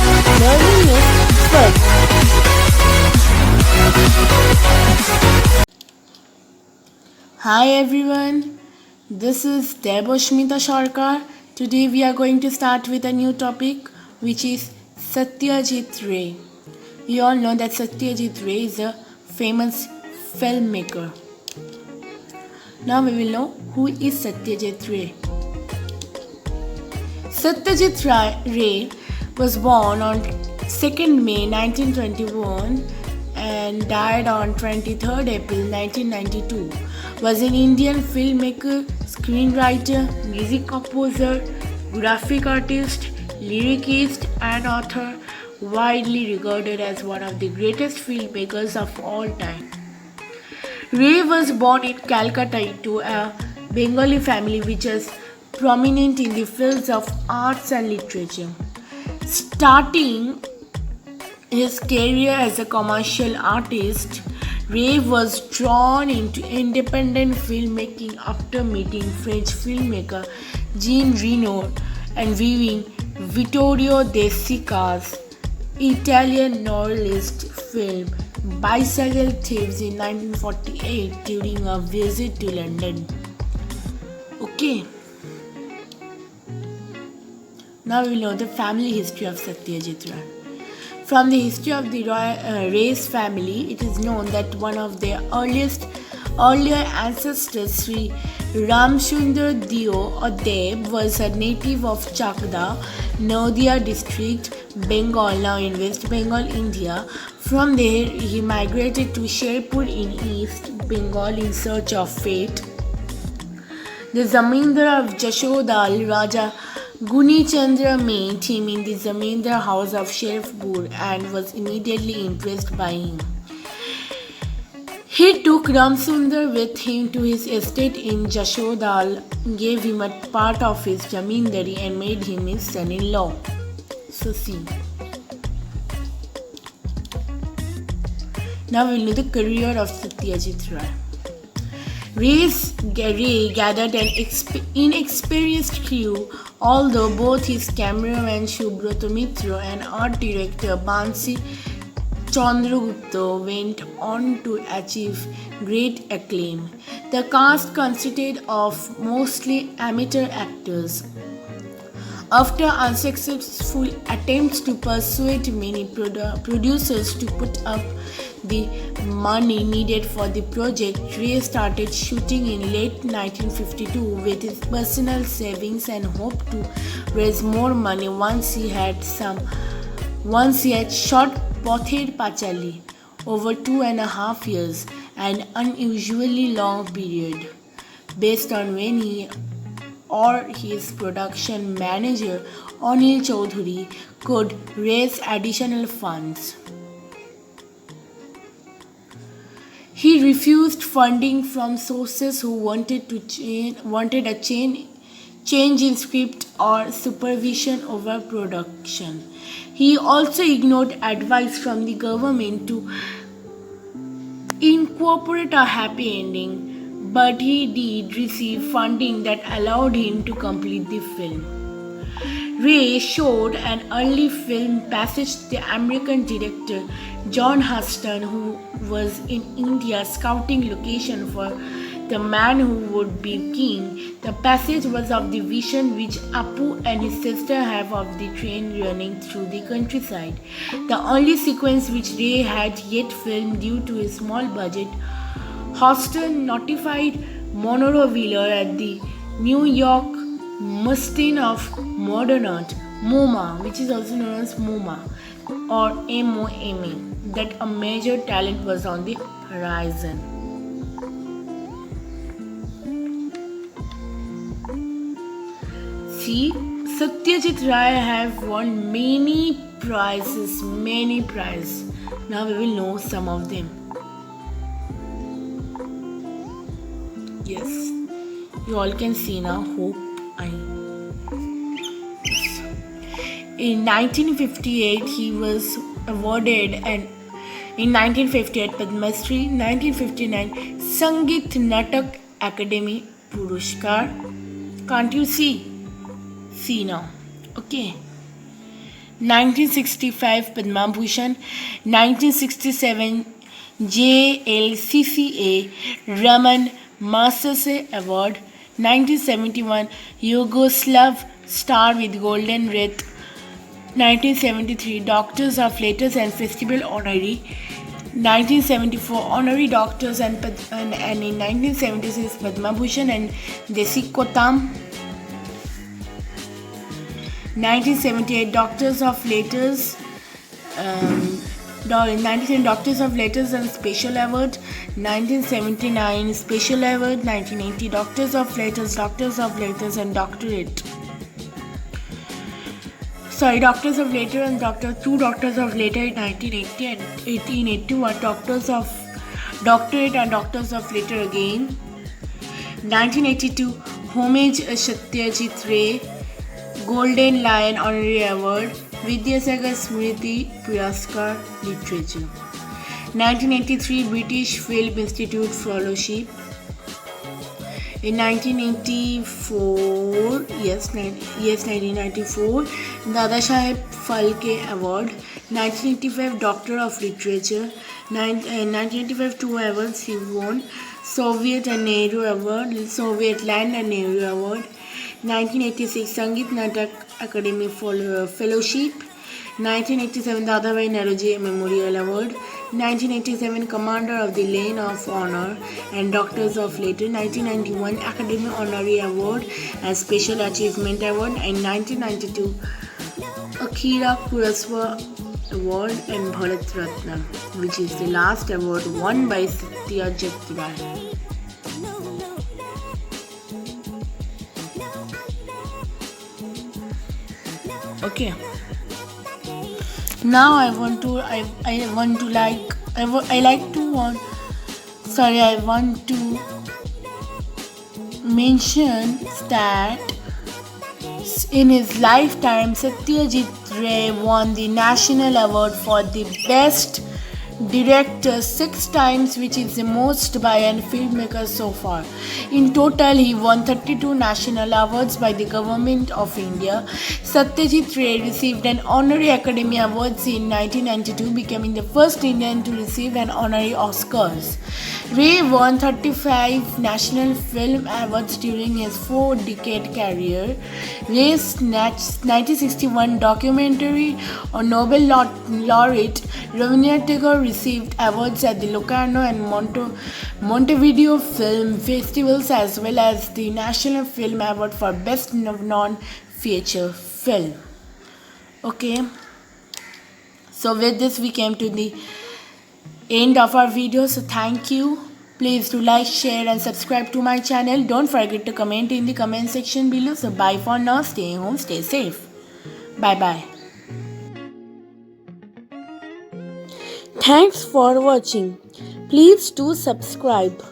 Learning is fun. Hi everyone, this is Deboshmita Sharkar. Today we are going to start with a new topic which is Satyajit Ray. You all know that Satyajit Ray is a famous filmmaker. Now we will know who is Satyajit Ray. Satyajit Ray was born on 2nd May 1921 and died on 23rd April 1992. Was an Indian filmmaker, screenwriter, music composer, graphic artist, lyricist and author, widely regarded as one of the greatest filmmakers of all time. Ray was born in Calcutta to a Bengali family which was prominent in the fields of arts and literature. Starting his career as a commercial artist, Ray was drawn into independent filmmaking after meeting French filmmaker Jean Reno and viewing Vittorio De Sica's Italian novelist film Bicycle Thieves in 1948 during a visit to London. Okay. Now we know the family history of Satyajit Ray. From the history of the Ray's family, it is known that one of their earlier ancestors, Sri Ramsundar Dio or Deb, was a native of Chakda, Nadia district, Bengal, now in West Bengal, India. From there, he migrated to Sherpur in East Bengal in search of fate. The Zamindar of Jashodal, Raja Guni Chandra, met him in the Zamindar house of Sherpur and was immediately impressed by him. He took Ramsundar with him to his estate in Jashodal, gave him a part of his Zamindari and made him his son-in-law. So see. Now we'll know the career of Satyajit Ray. Ray gathered an inexperienced crew, although both his cameraman Subrata Mitra and art director Bansi Chandragupta went on to achieve great acclaim. The cast consisted of mostly amateur actors. After unsuccessful attempts to persuade many producers to put up the money needed for the project, Ray started shooting in late 1952 with his personal savings and hoped to raise more money once he had shot Pather Pachali over 2.5 years, an unusually long period, based on when he or his production manager Anil Chaudhary could raise additional funds. He refused funding from sources who wanted a change in script or supervision over production. He also ignored advice from the government to incorporate a happy ending, but he did receive funding that allowed him to complete the film. Ray showed an early film passage to the American director John Huston, who was in India scouting location for The Man Who Would Be King. The passage was of the vision which Apu and his sister have of the train running through the countryside. The only sequence which Ray had yet filmed due to his small budget. Huston notified Monroe Wheeler at the New York Museum of Modern Art, MoMA, which is also known as MoMA or MoMA, that a major talent was on the horizon. See, Satyajit Ray have won many prizes. Now we will know some of them. Yes, you all can see now. In 1958, he was awarded in 1958 Padma Shri, 1959 Sangeet Natak Academy Puruskar. Can't you see? See now. Okay. 1965 Padma Bhushan, 1967 JLCCA Raman Magsaysay Award, 1971 Yugoslav Star with Golden Wreath, 1973 Doctors of Letters and Festival Honorary, 1974 Honorary Doctors and in 1976 Padma Bhushan and Desikotam, 1978 Doctors of Letters, 1970 Doctors of Letters and Special Award, 1979 Special Award, 1980 Doctors of Letters and Doctorate. Doctors of Letter and two Doctors of Letter in 1980 and 1881 Doctors of Doctorate and Doctors of Letter again. 1982 Homage Satyajit Ray Golden Lion Honorary Award, Vidyasagar Smriti Puraskar Literature. 1983 British Film Institute Fellowship. In 1994, 1994 Dadasaheb Phalke Award. 1985 Doctor of Literature. 1985 two awards he won: Soviet and Nehru Award, Soviet Land and Nehru Award. 1986 Sangeet Natak Academy Fellowship. 1987 Dadabhai Naroji Memorial Award. 1987 Commander of the Lane of Honor and Doctors of Letter. 1991 Academy Honorary Award and Special Achievement Award. And 1992 Akira Kurosawa Award and Bharat Ratna, which is the last award won by Satyajit Ray. Okay. Now I want to mention that in his lifetime Satyajit Ray won the National Award for the Best Director 6 times, which is the most by a filmmaker so far. In total, he won 32 national awards by the Government of India. Satyajit Ray received an Honorary Academy Award in 1992, becoming the first Indian to receive an honorary Oscars. Ray won 35 National Film Awards during his 4-decade career. Ray's 1961 documentary on Nobel laureate Rabindranath Tagore received awards at the Locarno and Montevideo Film Festivals, as well as the National Film Award for Best Non-Feature Film. Okay, so with this we came to the end of our video. So thank you. Please do like, share and subscribe to my channel. Don't forget to comment in the comment section below. So bye for now. Stay home, stay safe. Bye bye. Thanks for watching. Please do subscribe.